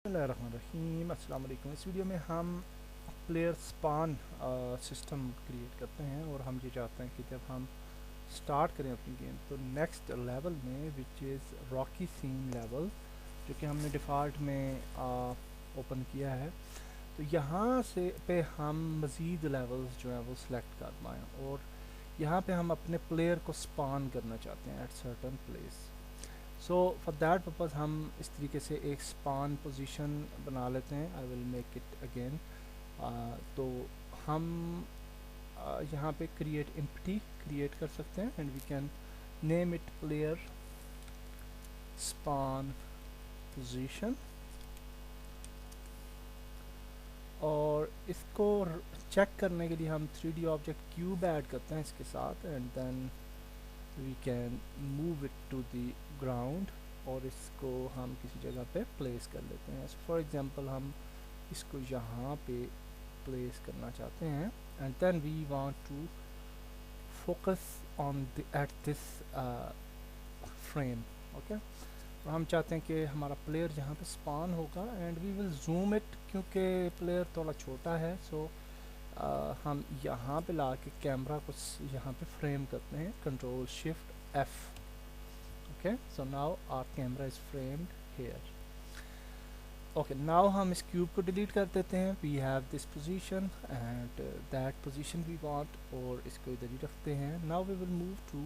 बिस्मिल्लाहिर्रहमानिर्रहीम। अस्सलाम वालेकुम। इस वीडियो में हम प्लेयर स्पान सिस्टम क्रिएट करते हैं और हम ये चाहते हैं कि जब हम स्टार्ट करें अपनी गेम तो नेक्स्ट लेवल में which is rocky scene level जो कि हमने डिफ़ॉल्ट में ओपन किया है, तो यहाँ से पे हम मज़ीद लेवल्स जो हैं वो सिलेक्ट कर पाएँ और यहाँ पे हम अपने प्लेयर को स्पान करना चाहते हैं at certain place. So for that purpose हम इस तरीके से एक स्पान पोजीशन बना लेते हैं। I will make it again. तो हम यहाँ पे क्रिएट एम्प्टी क्रिएट कर सकते हैं and we can name it player spawn position और इसको चेक करने के लिए हम 3D ऑब्जेक्ट क्यूब ऐड करते हैं इसके साथ and then we can move it to the ground और इसको हम किसी जगह पे प्लेस कर लेते हैं। फॉर एग्जांपल हम इसको यहाँ पे प्लेस करना चाहते हैं and then we want to focus on at this frame. Okay, और हम चाहते हैं कि हमारा प्लेयर यहाँ पे स्पान होगा and we will zoom it क्योंकि प्लेयर थोड़ा छोटा है। सो हम यहाँ पे ला के कैमरा को यहाँ पे फ्रेम करते हैं, control shift F. Okay, so now our camera is framed here. Okay, now हम इस क्यूब को डिलीट कर देते हैं। We have this position and that position we want और इसको इधर ही रखते हैं। Now we will move to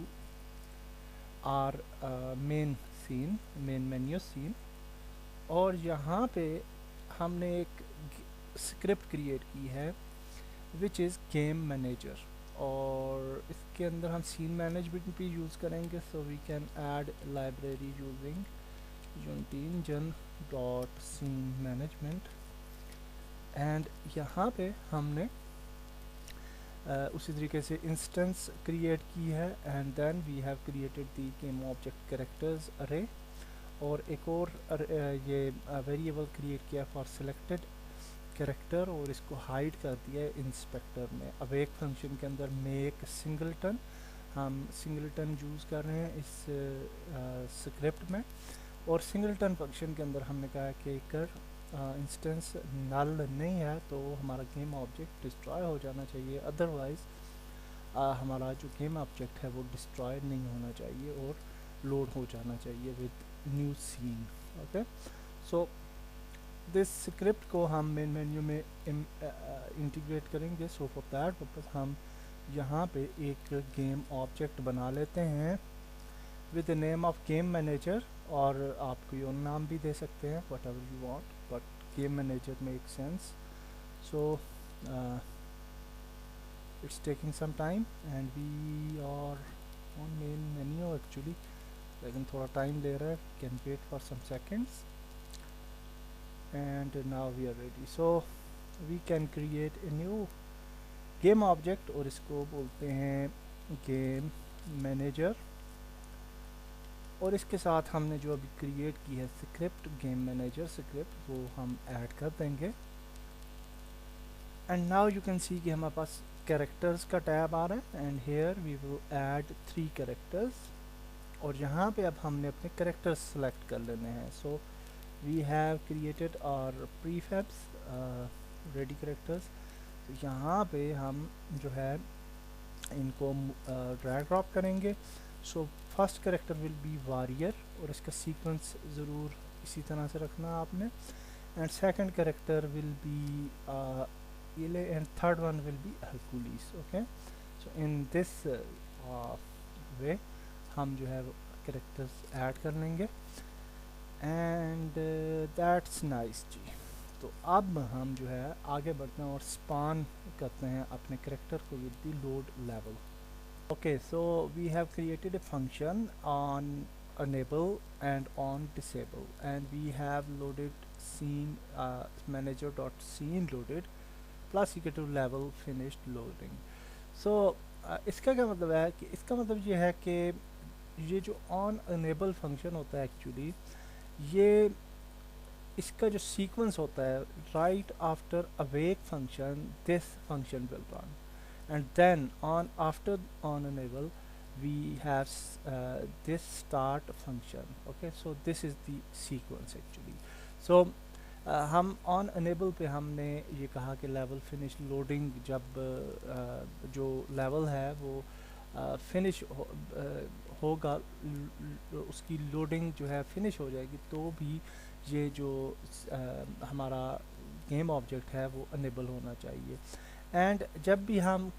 our main scene, main menu scene और यहाँ पे हमने एक स्क्रिप्ट क्रिएट की है विच इज़ गेम मैनेजर और इसके अंदर हम सीन मैनेजमेंट भी यूज़ करेंगे। So we can add library using Unity engine dot scene management and यहाँ पे हमने उसी तरीके से इंस्टेंस क्रिएट की है and then we have created the game object characters अरे और एक और ये वेरिएबल क्रिएट किया फॉर सिलेक्टेड कैरेक्टर और इसको हाइड कर दिया है इंस्पेक्टर में। अब एक फंक्शन के अंदर मेक सिंगलटन, हम सिंगलटन यूज़ कर रहे हैं इस स्क्रिप्ट में और सिंगलटन फंक्शन के अंदर हमने कहा है कि अगर इंस्टेंस नल नहीं है तो हमारा गेम ऑब्जेक्ट डिस्ट्रॉय हो जाना चाहिए, अदरवाइज़ हमारा जो गेम ऑब्जेक्ट है वो डिस्ट्रॉय नहीं होना चाहिए और लोड हो जाना चाहिए with new scene. Okay, so this script को हम मेन मेन्यू में इंटीग्रेट करेंगे। सो फॉर दैट पर्पस हम यहाँ पे एक गेम ऑब्जेक्ट बना लेते हैं with the name of game manager और आप कोई और नाम भी दे सकते हैं whatever you want, but game manager make sense. So it's taking some time and we are on main menu actually, लेकिन थोड़ा टाइम ले रहा है। Can wait for some seconds and now we are ready. So we can create a new game object और इसको बोलते हैं game manager और इसके साथ हमने जो अभी क्रिएट की है स्क्रिप्ट गेम मैनेजर स्क्रिप्ट वो हम ऐड कर देंगे and now you can see कि हमारे पास कैरेक्टर्स का टैब आ रहा है and here we will add 3 characters और यहाँ पे अब हमने अपने कैरेक्टर्स सेलेक्ट कर लेने हैं। सो we have created our prefabs ready characters। तो यहाँ पे हम जो है इनको ड्रैग ड्रॉप करेंगे। So first character will be warrior और इसका सीक्वेंस ज़रूर इसी तरह से रखना आपने and second character will be Ellie and third one will be Hercules. Okay, so in this way हम जो है कैरेक्टर्स ऐड कर लेंगे एंड दैट्स नाइस जी। तो अब हम जो है आगे बढ़ते हैं और स्पान करते हैं अपने करेक्टर को with the load level. Okay, so we have created a function on enable and on disable and we have loaded scene manager dot scene loaded plus equal to level finished loading। so इसका क्या मतलब है कि इसका मतलब ये है कि ये जो ऑन enable फंक्शन होता है एक्चुअली ये इसका जो सीक्वेंस होता है right after awake function this function will run and then on after on enable we have this start function। okay, so this is the sequence actually। so हम on enable पे हमने ये कहा कि लेवल फिनिश लोडिंग जब जो level है वो फिनिश होगा, उसकी लोडिंग जो है फिनिश हो जाएगी तो भी ये जो हमारा गेम ऑब्जेक्ट है वो अनेबल होना चाहिए। एंड जब भी हम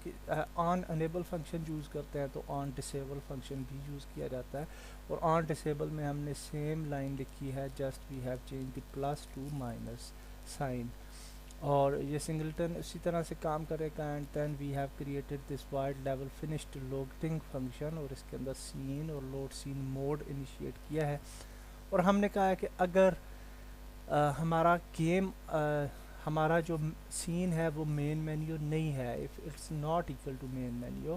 ऑन अनेबल फंक्शन यूज़ करते हैं तो ऑन डिसेबल फंक्शन भी यूज़ किया जाता है। और ऑन डिसेबल में हमने सेम लाइन लिखी है, just we have change the plus to minus sign, और ये सिंगलटन उसी तरह से काम करेगा। And then we have created this void level finished loading function, और इसके अंदर सीन और लोड सीन मोड इनिशिएट किया है। और हमने कहा है कि अगर हमारा गेम हमारा जो सीन है वो मेन मेन्यू नहीं है, if it's not equal to main menu,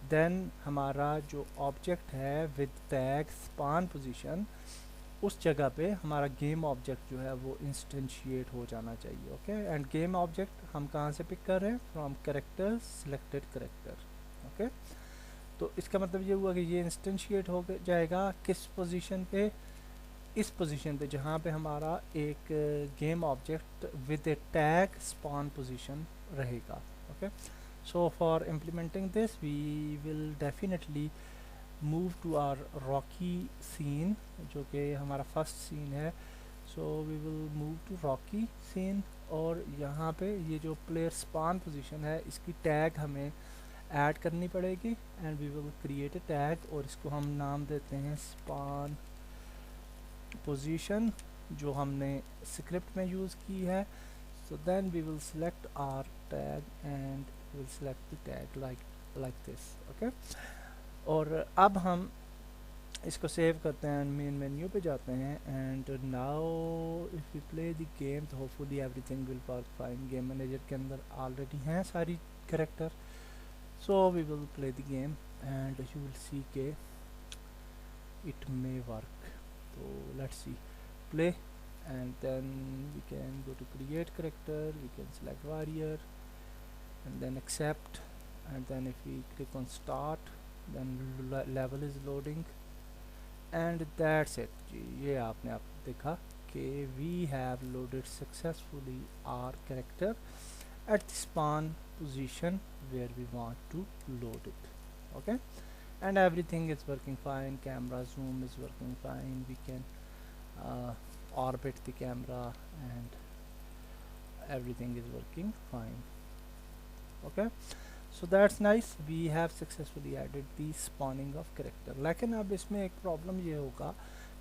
then हमारा जो ऑब्जेक्ट है विद टैग स्पान पोजीशन, उस जगह पे हमारा गेम ऑब्जेक्ट जो है वो इंस्टेंशिएट हो जाना चाहिए। ओके, एंड गेम ऑब्जेक्ट हम कहाँ से पिक कर रहे हैं? From character selected character. Okay, तो इसका मतलब ये हुआ कि ये इंस्टेंशिएट हो जाएगा किस पोजीशन पे? इस पोजीशन पे जहाँ पे हमारा एक game object with a tag spawn position रहेगा। Okay, so for implementing this we will definitely move to our Rocky scene, जो कि हमारा फर्स्ट सीन है। So we will move to Rocky scene, और यहाँ पे ये जो प्लेयर स्पॉन पोजीशन है इसकी टैग हमें ऐड करनी पड़ेगी। And we will create a tag, और इसको हम नाम देते हैं स्पॉन पोजीशन, जो हमने स्क्रिप्ट में यूज़ की है। So then we will select our tag and will select the tag like this. Okay, और अब हम इसको सेव करते हैं, मेन मेन्यू पे जाते हैं। And now if you play the game तो hopefully everything will work fine. Game manager के अंदर ऑलरेडी हैं सारी character, so we will play the game and you will see के it may work. So let's see, play, and then we can go to create character, we can select warrior and then accept, and then if we click on start then level is loading, and that's it जी। ये आपने आप देखा कि we have loaded successfully our character at the spawn position where we want to load it। okay, and everything is working fine, camera zoom is working fine, we can orbit the camera and everything is working fine। okay, so that's nice, we have successfully added the spawning of character। लेकिन अब इसमें एक problem ये होगा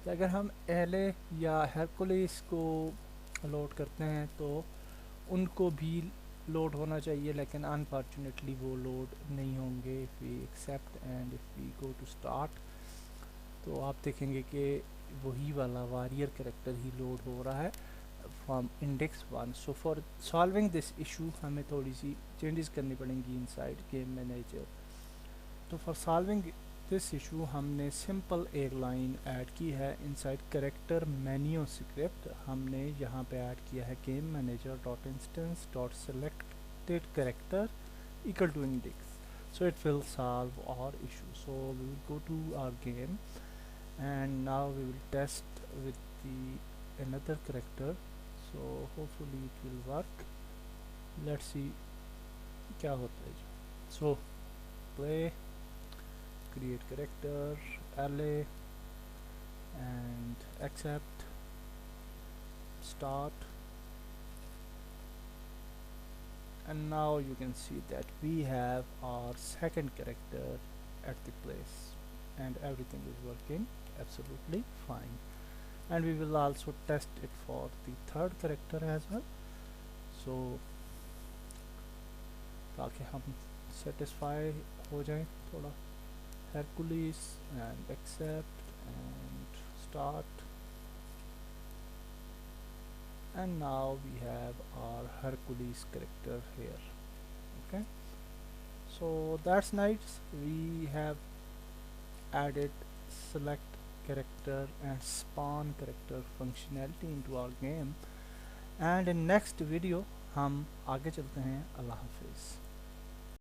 कि अगर हम एले या हेरकुलिस को लोड करते हैं तो उनको भी लोड होना चाहिए, लेकिन अनफॉर्चुनेटली वो लोड नहीं होंगे। If we accept and if we go to start तो आप देखेंगे कि वही वाला वॉरियर कैरेक्टर ही लोड हो रहा है from index 1। So for solving this issue हमें थोड़ी सी चेंजेस करनी पड़ेंगी इनसाइड गेम मैनेजर। तो फॉर सॉल्विंग दिस इशू हमने सिंपल एक लाइन ऐड की है इनसाइड कैरेक्टर मेन्यू स्क्रिप्ट। हमने यहाँ पे ऐड किया है game manager dot instance dot selected character equal to index, so it will solve our issue। so we will go to our game and now we will test with the another character, so hopefully it will work। let's see क्या होता है। so play, create character, LA and accept, start, and now you can see that we have our second character at the place and everything is working absolutely fine। and we will also test it for the third character as well, so ताकि हम satisfy हो जाएं थोड़ा। Hercules and accept and start, and now we have our Hercules character here। okay, so that's nice, we have added select character and spawn character functionality into our game। and in next video हम आगे चलते हैं। अल्लाह हाफिज़।